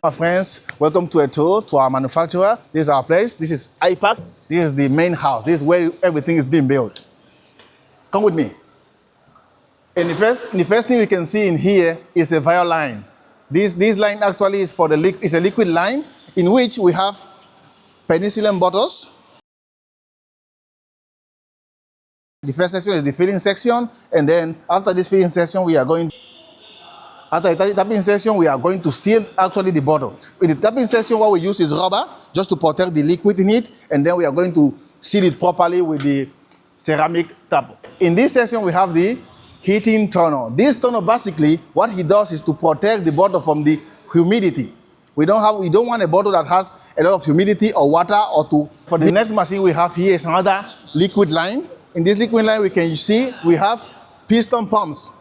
My friends, welcome to a tour to our manufacturer. This is our place. This is AIPAK. This is the main house. This is where everything is being built. Come with me. And the first thing we can see in here is a vial line. This line actually is for a liquid line in which we have penicillin bottles. The first section is the filling section, and then after this filling section, after the tapping section, we are going to seal actually the bottle. In the tapping section, what we use is rubber just to protect the liquid in it, and then we are going to seal it properly with the ceramic tap. In this section, we have the heating tunnel. This tunnel, basically, what he does is to protect the bottle from the humidity. We don't want a bottle that has a lot of humidity or water For the next machine we have here is another liquid line. In this liquid line, we can see we have piston pumps.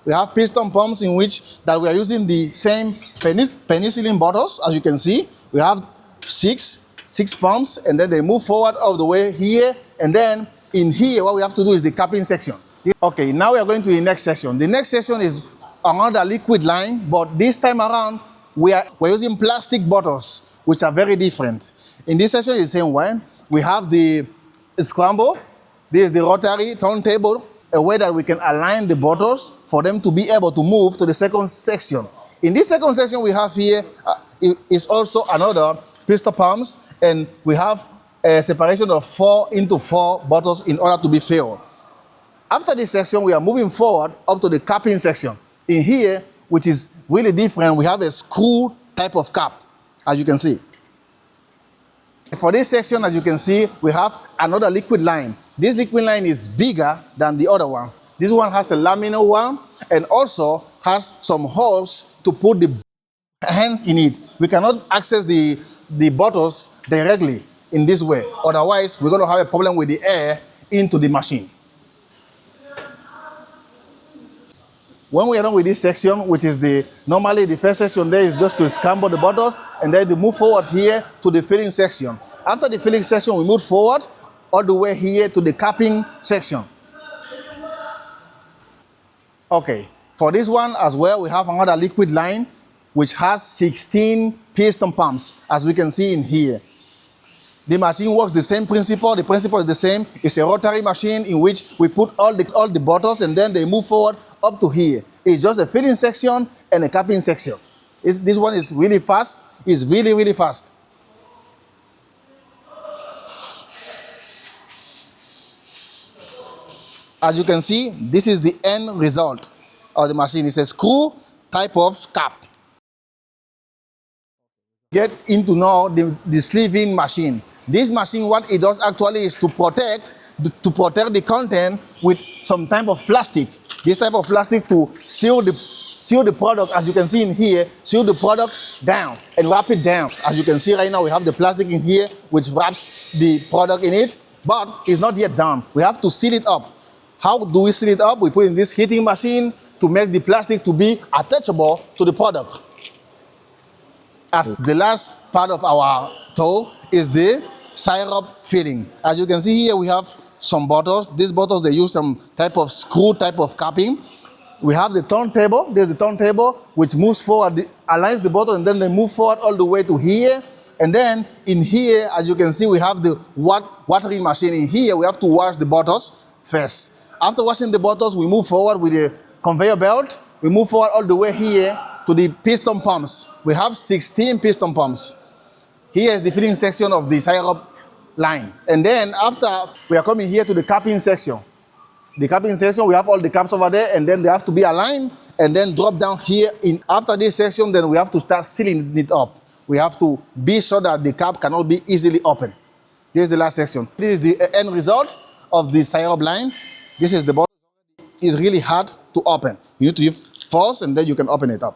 We have piston pumps in which that we are using the same penicillin bottles. As you can see, we have six pumps, and then they move forward all the way here. And then in here, what we have to do is the capping section. Okay, now we are going to the next section. The next section is another liquid line, but this time around, we're using plastic bottles, which are very different. In this section, it's the same one. We have the scramble. This is the rotary turntable, a way that we can align the bottles for them to be able to move to the second section. In this second section we have here is also another piston pumps, and we have a separation of 4 into 4 bottles in order to be filled. After this section, we are moving forward up to the capping section. In here, which is really different, we have a screw type of cap, as you can see. For this section, as you can see, we have another liquid line. This liquid line is bigger than the other ones. This one has a laminar one and also has some holes to put the hands in it. We cannot access the bottles directly in this way. Otherwise, we're going to have a problem with the air into the machine. When we are done with this section, which is normally the first section there is just to scramble the bottles, and then to move forward here to the filling section. After the filling section, we move forward all the way here to the capping section. Okay, for this one as well, we have another liquid line which has 16 piston pumps, as we can see in here. The machine works the same principle. The principle is the same. It's a rotary machine in which we put all the bottles, and then they move forward up to here. It's just a filling section and a capping section. This one is really fast. It's really, really fast. As you can see, this is the end result of the machine. It's a screw type of cap. Get into now the sleeving machine. This machine, what it does actually is to protect the content with some type of plastic. This type of plastic to seal the product, as you can see in here, seal the product down and wrap it down. As you can see right now, we have the plastic in here which wraps the product in it, but it's not yet done. We have to seal it up. How do we seal it up? We put in this heating machine to make the plastic to be attachable to the product. As the last part of our tour is the syrup filling. As you can see here, we have some bottles. These bottles, they use some type of screw type of capping. We have the turntable. There's the turntable which moves forward, aligns the bottle, and then they move forward all the way to here. And then in here, as you can see, we have the watering machine. In here, we have to wash the bottles first. After washing the bottles, we move forward with the conveyor belt. We move forward all the way here to the piston pumps. We have 16 piston pumps. Here is the filling section of the syrup line. And then after, we are coming here to the capping section. The capping section, we have all the caps over there, and then they have to be aligned and then drop down here. After this section, then we have to start sealing it up. We have to be sure that the cap cannot be easily opened. This is the last section. This is the end result of the syrup line. This is the bottle. It's really hard to open. You need to use force, and then you can open it up.